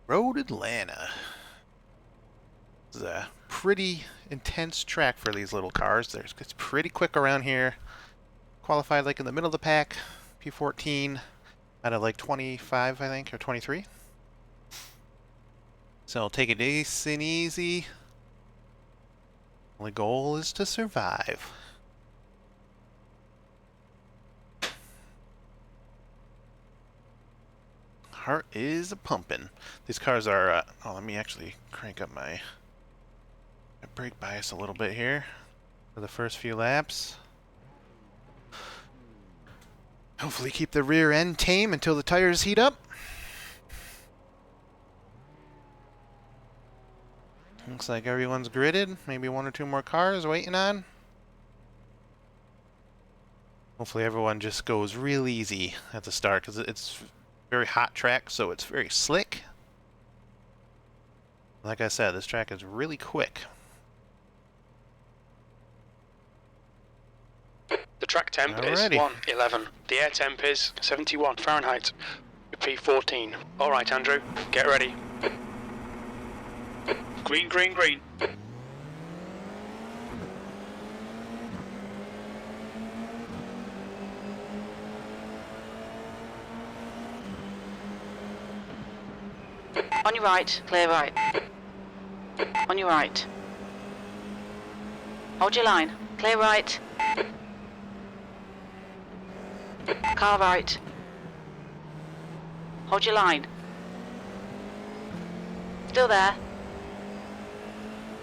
Road Atlanta. This is a pretty intense track for these little cars. It's pretty quick around here. Qualified like in the middle of the pack. P14 out of like 25, I think, or 23. So take it nice and easy. Only goal is to survive. Heart is a pumping. These cars are. Oh, let me actually crank up my brake bias a little bit here for the first few laps. Hopefully keep the rear end tame until the tires heat up. Looks like everyone's gridded. Maybe one or two more cars waiting on. Hopefully everyone just goes real easy at the start because it's very hot track, so it's very slick. Like I said, this track is really quick. The track temp is 111. The air temp is 71 Fahrenheit. P14. Alright, Andrew, get ready. Green, green, green. On your right, clear right. On your right. Hold your line. Clear right. Car right. Hold your line. Still there.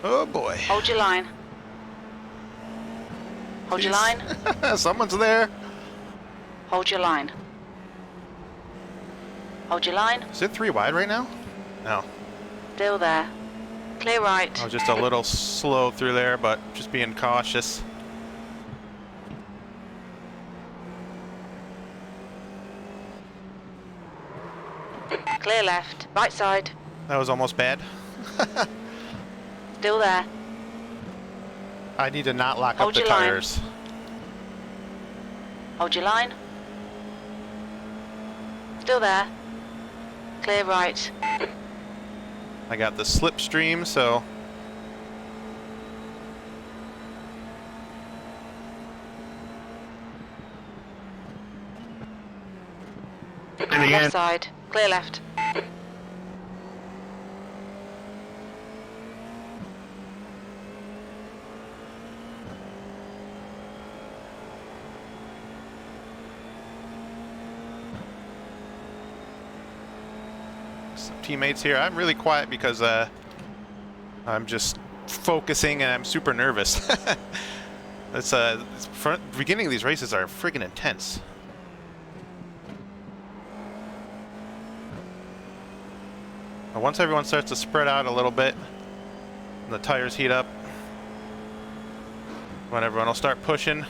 Oh boy. Hold your line. Hold your line. Someone's there. Hold your line. Hold your line. Is it 3 wide right now? No. Still there. Clear right. I was just a little slow through there, but just being cautious. Clear left. Right side. That was almost bad. Still there. I need to not lock Hold up the your line. tires. Hold your line. Still there. Clear right. I got the slipstream, so Left side. Clear left. some teammates here. I'm really quiet because I'm just focusing and I'm super nervous. Beginning of these races are friggin' intense. But once everyone starts to spread out a little bit, and the tires heat up, when everyone will start pushing.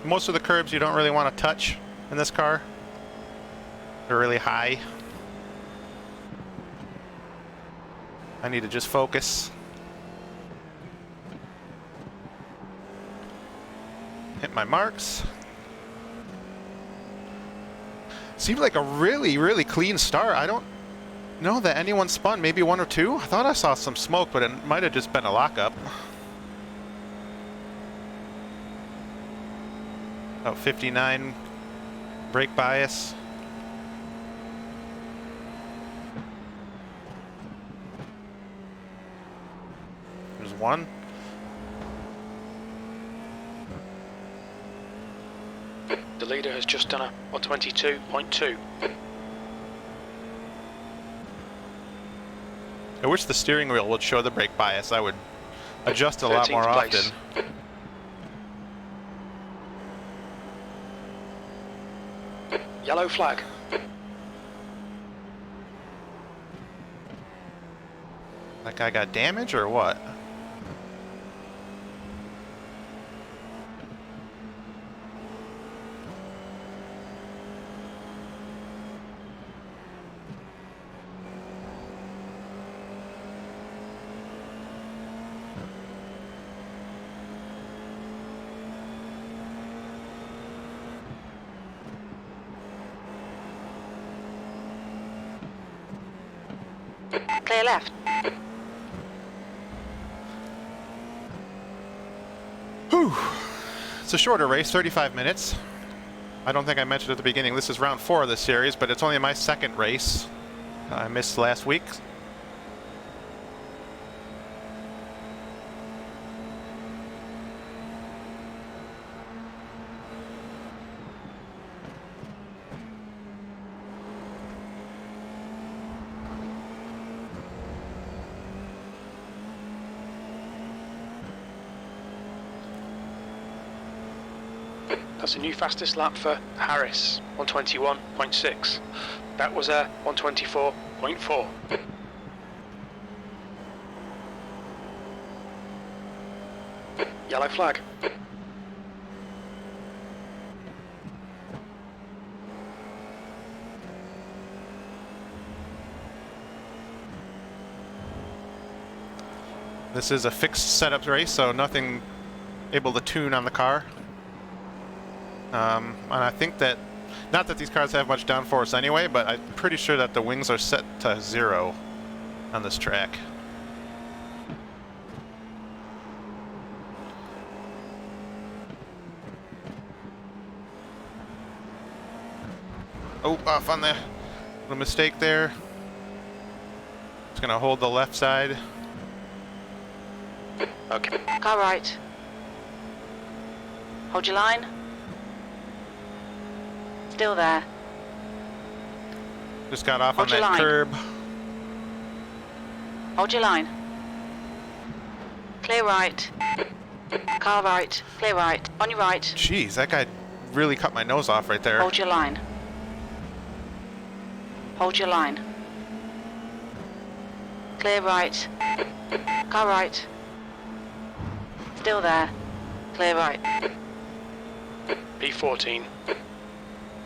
Most of the curbs you don't really want to touch in this car. They're really high. I need to just focus. Hit my marks. Seemed like a really, really clean start. I don't know that anyone spun, maybe one or two. I thought I saw some smoke, but it might have just been a lockup. About 59 brake bias. There's one. The leader has just done a 122.2. I wish the steering wheel would show the brake bias. I would adjust a lot more 13th place. often. Yellow flag. That guy got damage or what? Clear left. Whew. It's a shorter race, 35 minutes. I don't think I mentioned at the beginning, this is round 4 of this series, but it's only my second race. I missed last week. That's a new fastest lap for Harris, 121.6. That was a 124.4. Yellow flag. This is a fixed setup race, so nothing able to tune on the car. And I think that, not that these cars have much downforce anyway, but I'm pretty sure that the wings are set to 0 on this track. Oh, off on the little mistake there. It's gonna hold the left side. Okay. Car right. Hold your line. Still there. Just got off on Hold your that line. curb. Hold your line. Clear right. Car right. Clear right. On your right. Jeez, that guy really cut my nose off right there. Hold your line. Hold your line. Clear right. Car right. Still there. Clear right. P14.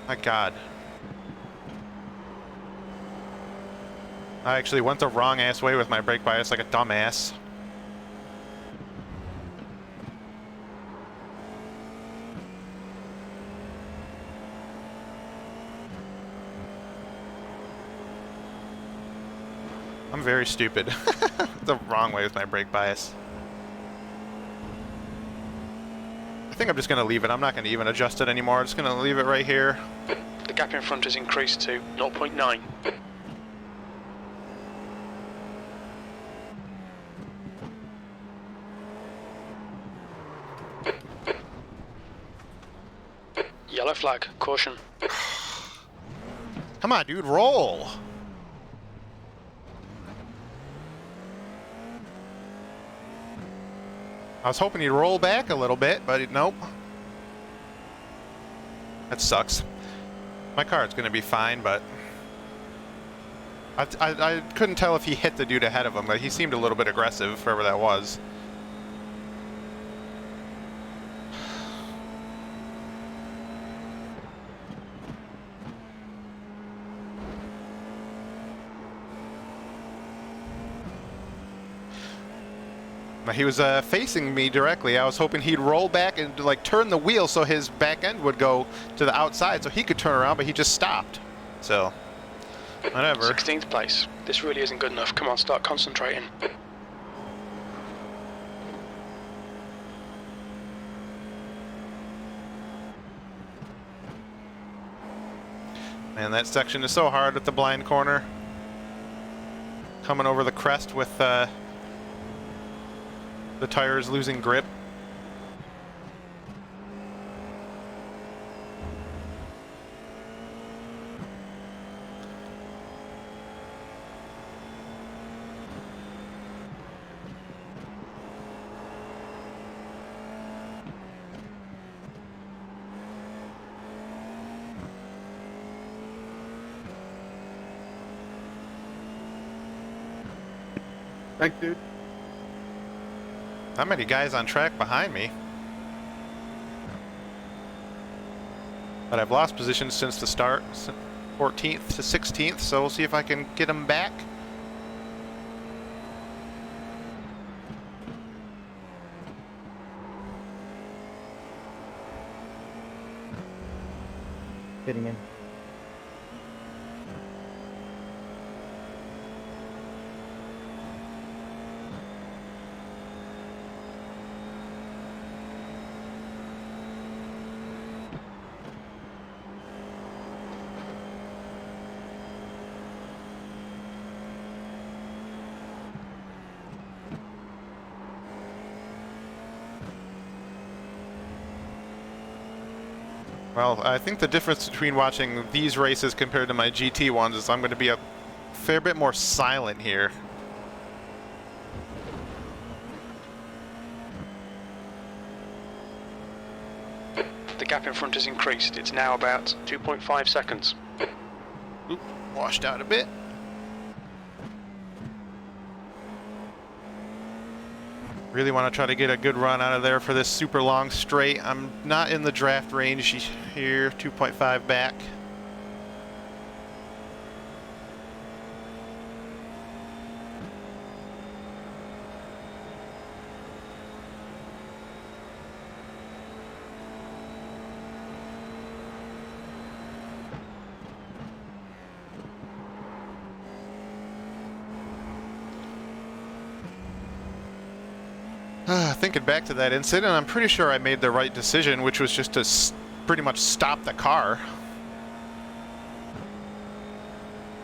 My God. I actually went the wrong ass way with my brake bias like a dumbass. I'm very stupid. The wrong way with my brake bias. I think I'm just going to leave it. I'm not going to even adjust it anymore. I'm just going to leave it right here. The gap in front has increased to 0.9. Yellow flag, caution. Come on, dude, roll. I was hoping he'd roll back a little bit, but nope. That sucks. My car's going to be fine, but I couldn't tell if he hit the dude ahead of him, but he seemed a little bit aggressive, whoever that was. He was facing me directly. I was hoping he'd roll back and like turn the wheel so his back end would go to the outside so he could turn around, but he just stopped. So, whatever. 16th place. This really isn't good enough. Come on, start concentrating. Man, that section is so hard at the blind corner. Coming over the crest with the tires losing grip. Thanks, dude. Not many guys on track behind me. But I've lost positions since the start, 14th to 16th, so we'll see if I can get them back. Fitting in. Well, I think the difference between watching these races compared to my GT ones is I'm going to be a fair bit more silent here. The gap in front has increased. It's now about 2.5 seconds. Oop, washed out a bit. Really want to try to get a good run out of there for this super long straight. I'm not in the draft range here, 2.5 back. Thinking back to that incident, I'm pretty sure I made the right decision, which was just to pretty much stop the car.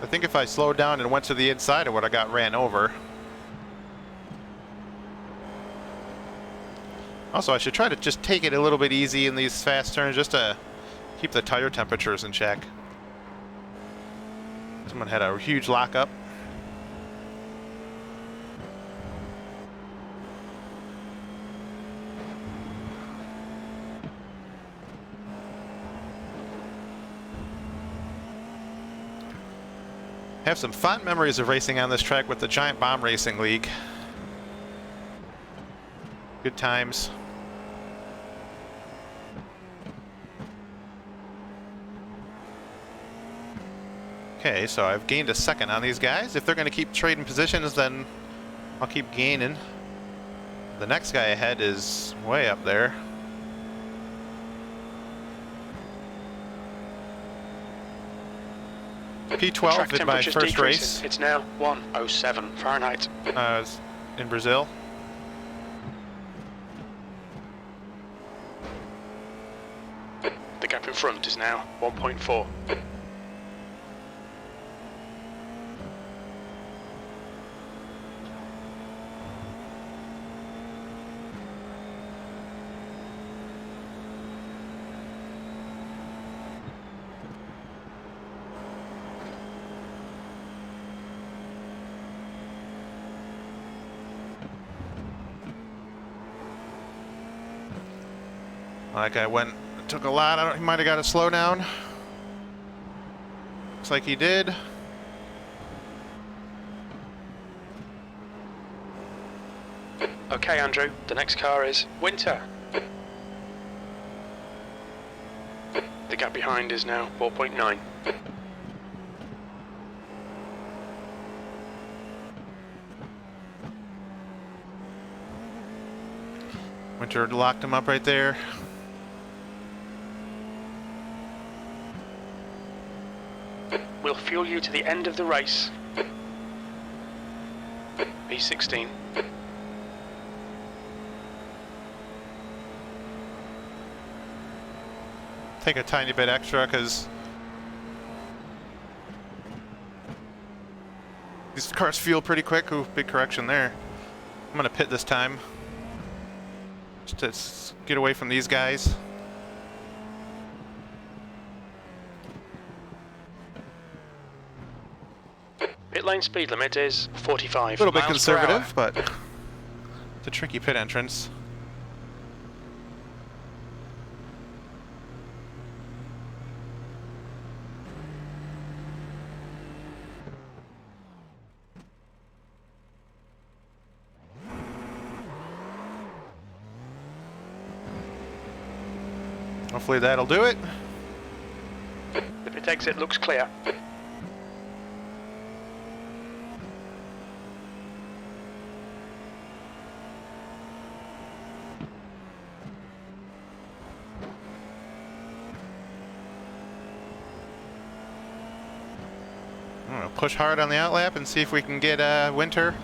I think if I slowed down and went to the inside, I would have got ran over. Also, I should try to just take it a little bit easy in these fast turns, just to keep the tire temperatures in check. Someone had a huge lockup. I have some fond memories of racing on this track with the Giant Bomb Racing League. Good times. Okay, so I've gained a second on these guys. If they're going to keep trading positions, then I'll keep gaining. The next guy ahead is way up there. P12 in my first race. It's now 107 Fahrenheit. In Brazil. The gap in front is now 1.4. Like I went, took a lot. He might have got a slow down. Looks like he did. Okay, Andrew, the next car is Winter. The gap behind is now 4.9. Winter locked him up right there. We'll fuel you to the end of the race. P16. Take a tiny bit extra because these cars fuel pretty quick. Ooh, big correction there. I'm gonna pit this time just to get away from these guys. Pit lane speed limit is 45 A little bit miles per hour. conservative, but it's a tricky pit entrance. Hopefully that'll do it. The pit exit looks clear. I'm gonna push hard on the outlap and see if we can get Winter.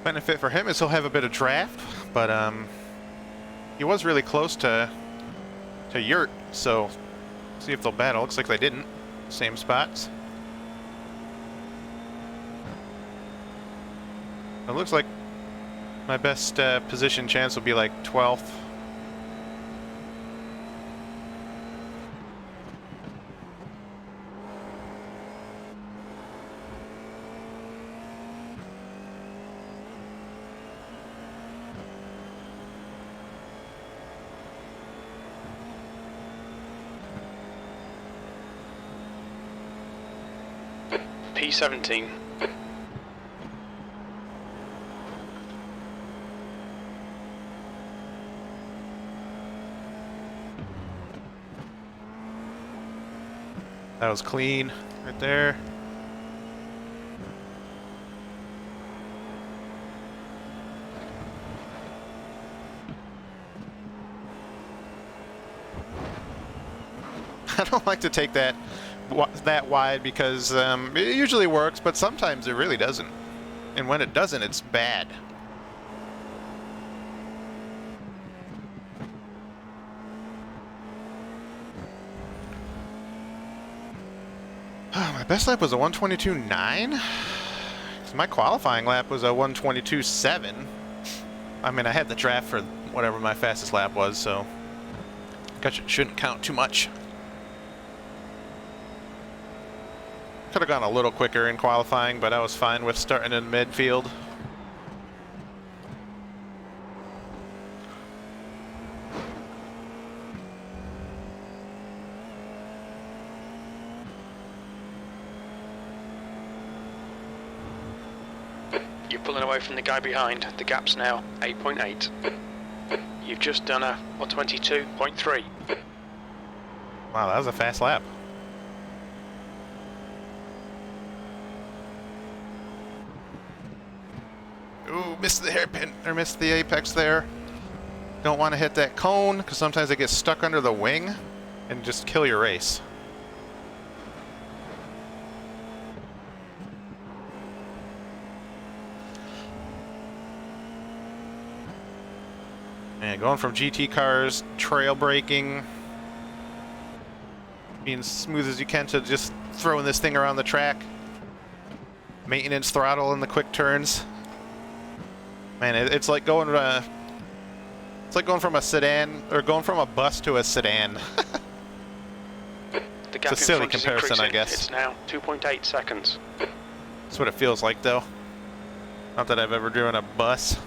Benefit for him is he'll have a bit of draft, but he was really close to Yurt, so see if they'll battle. Looks like they didn't. Same spots. It looks like my best position chance will be like 12th. P17. That was clean right there. I don't like to take that wide because it usually works, but sometimes it really doesn't. And when it doesn't, it's bad. My best lap was a 122.9. My qualifying lap was a 122.7. I mean, I had the draft for whatever my fastest lap was, so guess it shouldn't count too much. Could have gone a little quicker in qualifying, but I was fine with starting in midfield. You're pulling away from the guy behind. The gap's now 8.8. You've just done a 122.3. Wow, that was a fast lap. Ooh, missed the hairpin, or missed the apex there. Don't want to hit that cone, because sometimes it gets stuck under the wing and just kill your race. And going from GT cars, trail braking, being smooth as you can to just throwing this thing around the track. Maintenance throttle in the quick turns. Man, it's like going from a sedan, or going from a bus to a sedan. The gap it's a silly in front comparison, is I guess. It's now 2.8 seconds. That's what it feels like, though. Not that I've ever driven a bus.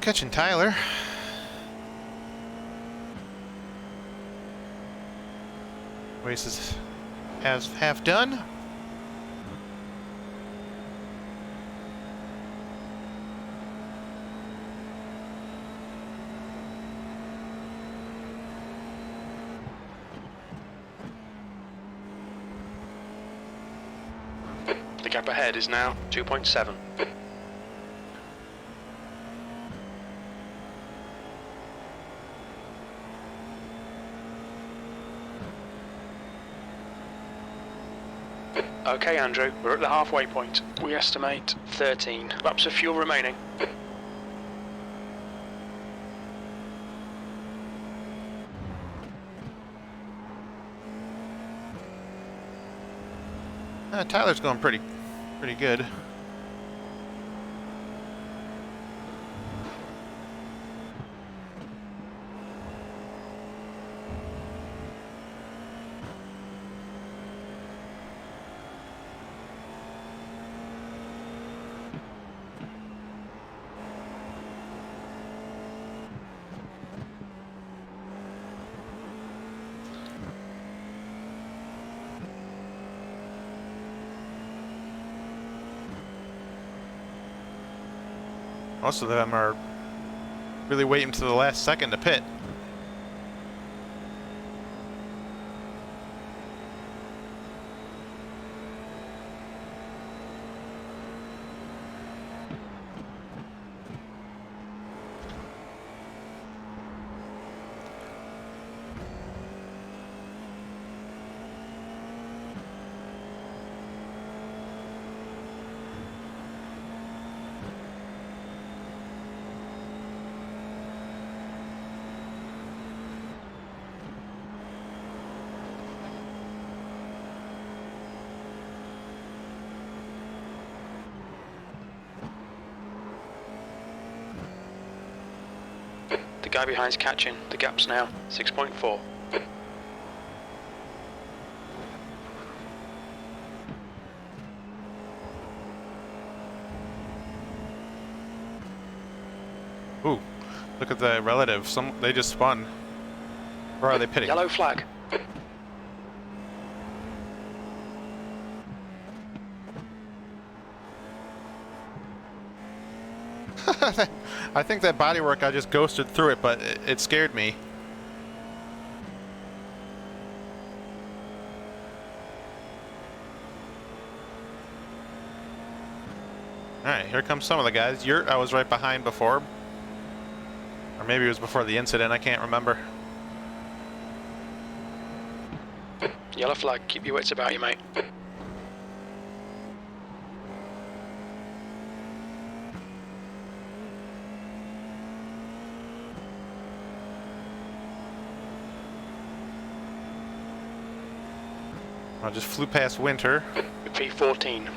Catching Tyler. Race is half done. The gap ahead is now 2.7. Okay, Andrew, we're at the halfway point. We estimate 13 laps of fuel remaining. Tyler's going pretty good. Most of them are really waiting to the last second to pit. The guy behind's catching. The gap's now 6.4. Ooh, look at the relative. They just spun. Or are they pitting? Yellow flag. I think that bodywork, I just ghosted through it, but it scared me. Alright, here comes some of the guys. I was right behind before. Or maybe it was before the incident, I can't remember. Yellow flag, keep your wits about you, mate. I just flew past Winter. P14.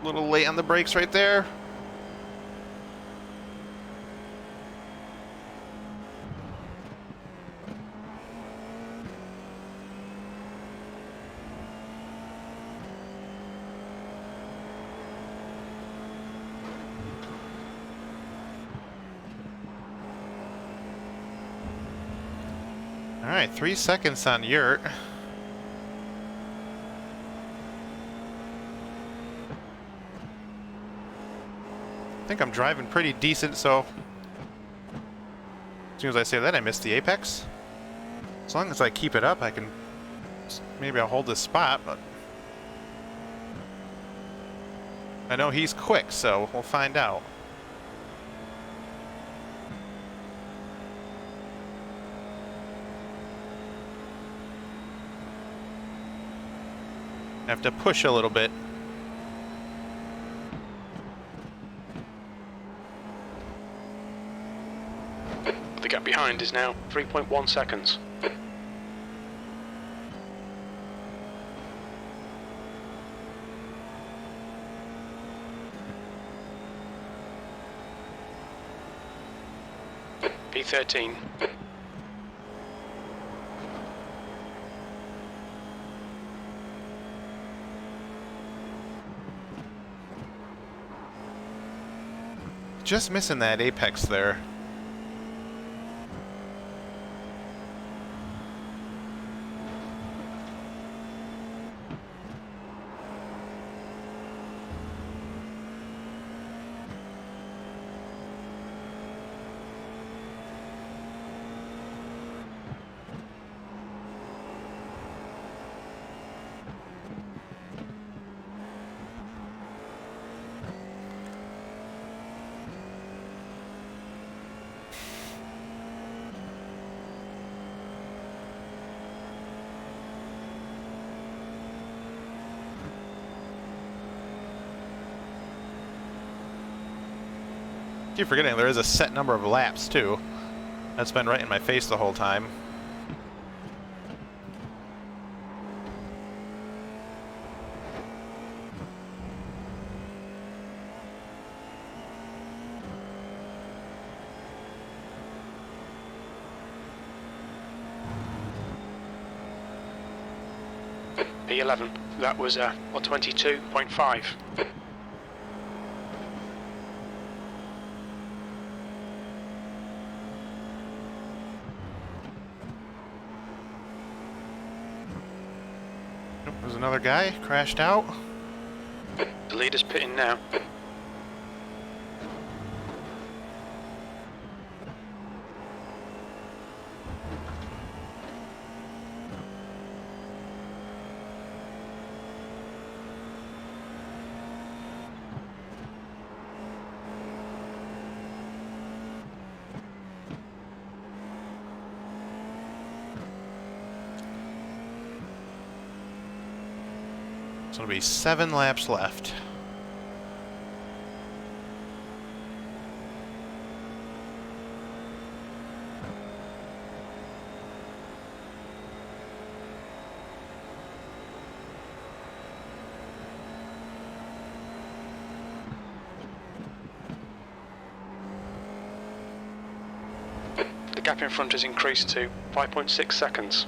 A little late on the brakes right there. All right, 3 seconds on Yurt. I think I'm driving pretty decent, so as soon as I say that, I missed the apex. As long as I keep it up, I can, maybe I'll hold this spot, but I know he's quick, so we'll find out. I have to push a little bit. The gap behind is now 3.1 seconds. P13. Just missing that apex there. Keep forgetting there is a set number of laps too. That's been right in my face the whole time. P11. That was 22.5. There's another guy crashed out. The leader's pitting now. So it'll be 7 laps left. The gap in front has increased to 5.6 seconds.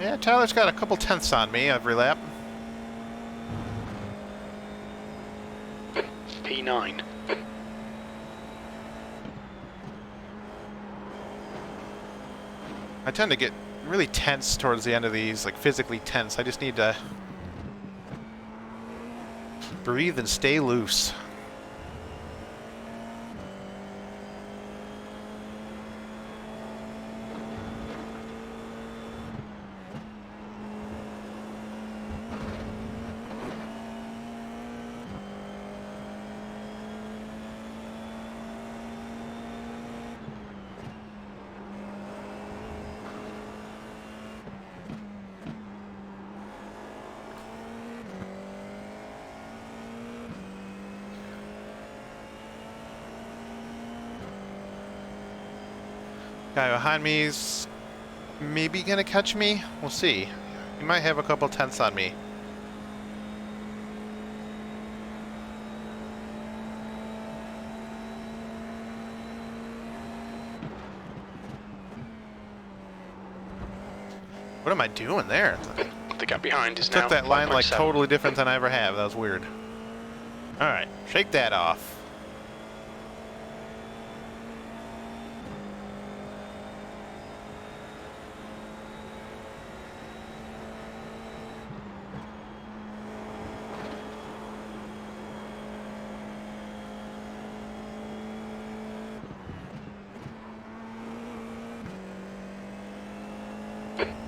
Yeah, Tyler's got a couple tenths on me every lap. P9. I tend to get really tense towards the end of these, like physically tense. I just need to breathe and stay loose. Guy behind me is maybe gonna catch me. We'll see. He might have a couple tenths on me. What am I doing there? The gap behind is Took now that line like 5.7. totally different than I ever have. That was weird. Alright, shake that off.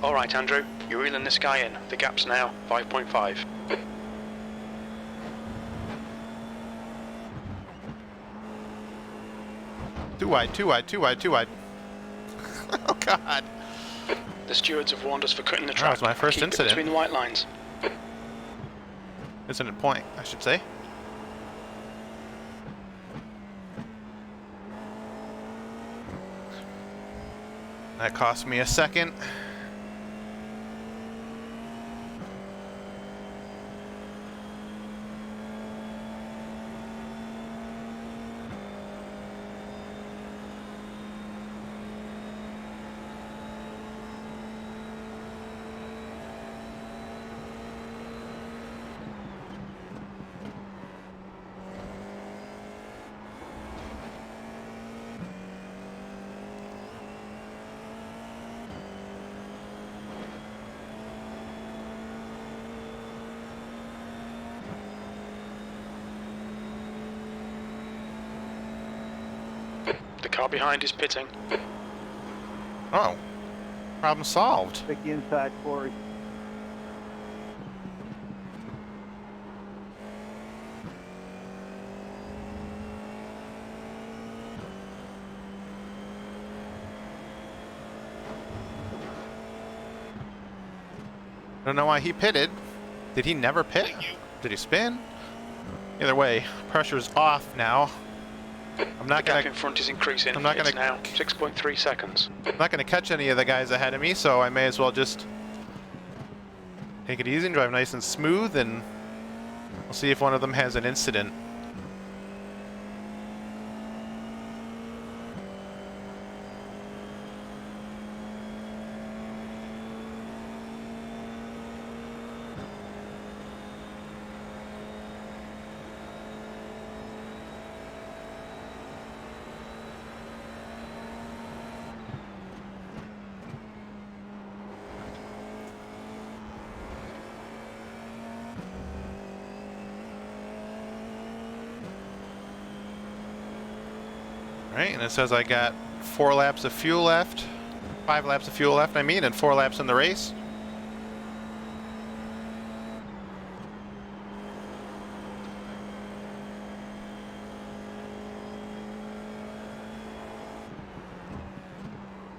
Alright, Andrew, you're reeling this guy in. The gap's now 5.5. Too wide, too wide, too wide, too wide. Oh god. The stewards have warned us for cutting the That track. was my first Keep it incident. between the white lines. Incident point, I should say. That cost me a second. The car behind is pitting. Oh. Problem solved. Pick the inside, Corey. I don't know why he pitted. Did he never pit? Did he spin? Either way, pressure's off now. I'm not The gap gonna in front is increasing. I'm not It's gonna- now 6.3 seconds. catch any of the guys ahead of me, so I may as well just take it easy and drive nice and smooth, and we'll see if one of them has an incident. Alright, and it says I got 4 laps of fuel left. 5 laps of fuel left, I mean, and 4 laps in the race.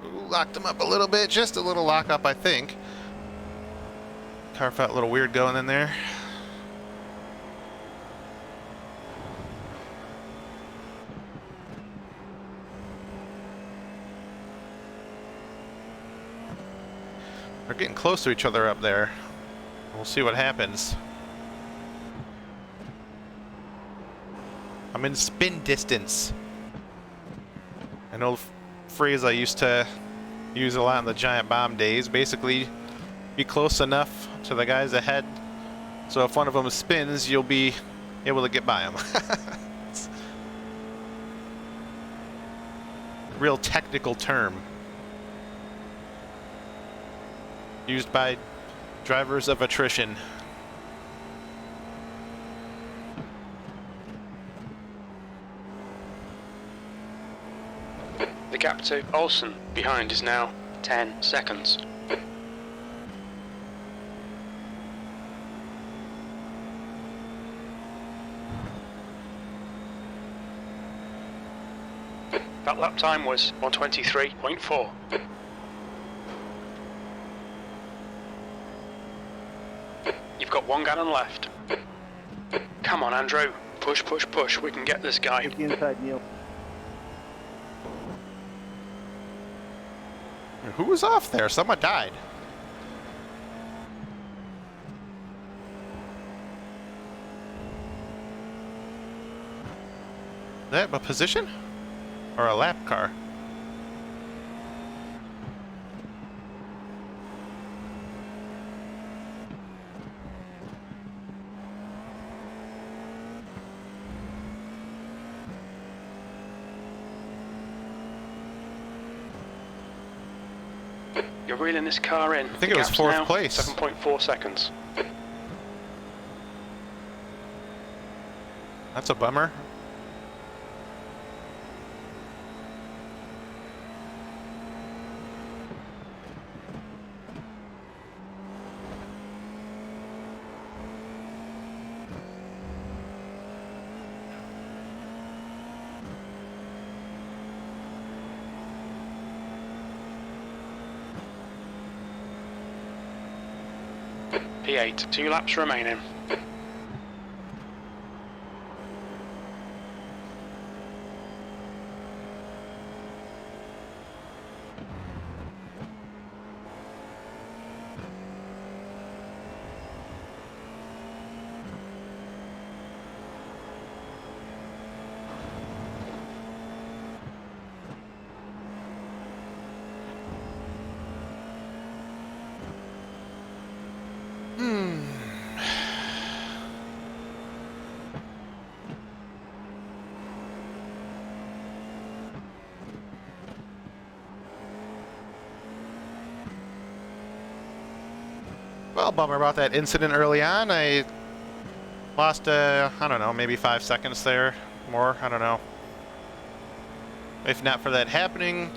Ooh, locked him up a little bit, just a little lock up, I think. Car felt a little weird going in there. They're getting close to each other up there. We'll see what happens. I'm in spin distance. An old phrase I used to use a lot in the giant bomb days. Basically, be close enough to the guys ahead, so if one of them spins, you'll be able to get by them. It's a real technical term used by drivers of attrition. The gap to Olsen behind is now 10 seconds. That lap time was 1:23.4. You've got 1 gallon left. Come on, Andrew. Push, push, push. We can get this guy. Take the inside, Neil. Who was off there? Someone died. Is that a position? Or a lap car? You're reeling this car in. I think it was 4th place. 7.4 seconds. That's a bummer. P8, 2 laps remaining. Well, bummer about that incident early on. I lost, I don't know, maybe 5 seconds there. More, I don't know. If not for that happening,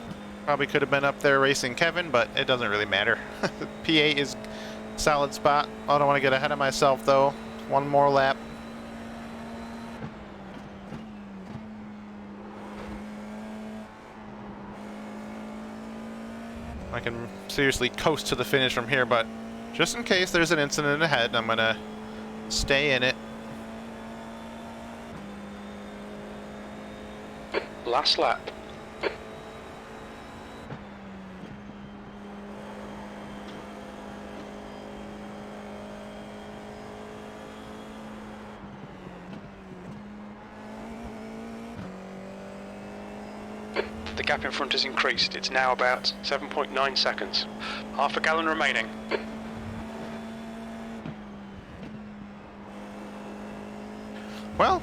probably could have been up there racing Kevin, but it doesn't really matter. P8 is a solid spot. I don't want to get ahead of myself, though. 1 more lap. I can seriously coast to the finish from here, but just in case there's an incident ahead, I'm gonna stay in it. Last lap. The gap in front has increased. It's now about 7.9 seconds. Half a gallon remaining. Well,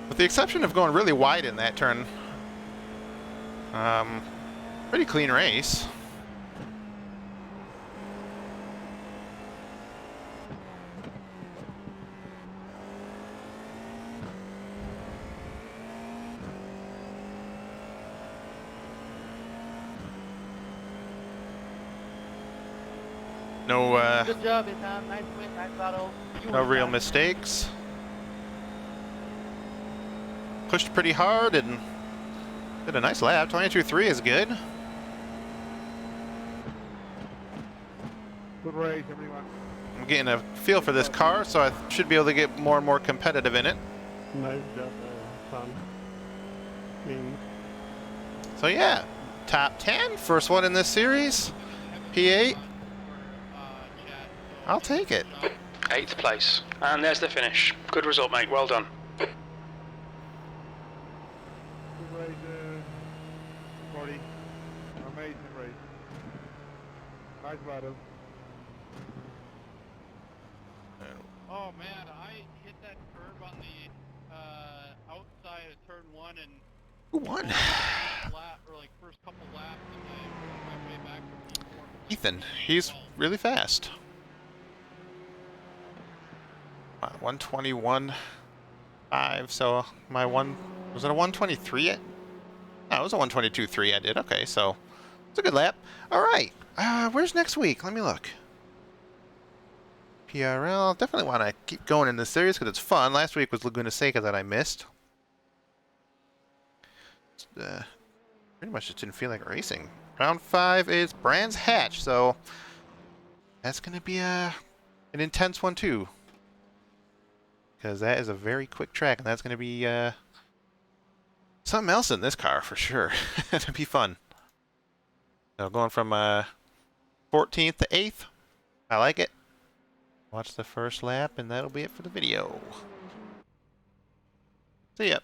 with the exception of going really wide in that turn, pretty clean race. No, Good job, Vietnam. Nice win, nice battle. no real mistakes. Pushed pretty hard and did a nice lap. 22.3 is good. Good race, everyone. I'm getting a feel for this car, so I should be able to get more and more competitive in it. Nice job, son. So yeah, top 10, first one in this series. P8. I'll take it. 8th place. And there's the finish. Good result, mate. Well done. Good race, Cody. Amazing race. Nice battle. Oh man, I hit that curb on the outside of turn 1 and Who won? lap, or like first couple laps, and I worked my way back from P4. Ethan. He's really fast. 121.5. So my one was it a 123 yet? No, it was a 122.3 I did. Okay, so it's a good lap. All right. Where's next week? Let me look. PRL. Definitely want to keep going in this series because it's fun. Last week was Laguna Seca that I missed. Pretty much just didn't feel like racing. Round 5 is Brands Hatch, so that's going to be an intense one too. Because that is a very quick track, and that's going to be something else in this car for sure. It'll be fun. So going from 14th to 8th, I like it. Watch the first lap, and that'll be it for the video. See ya.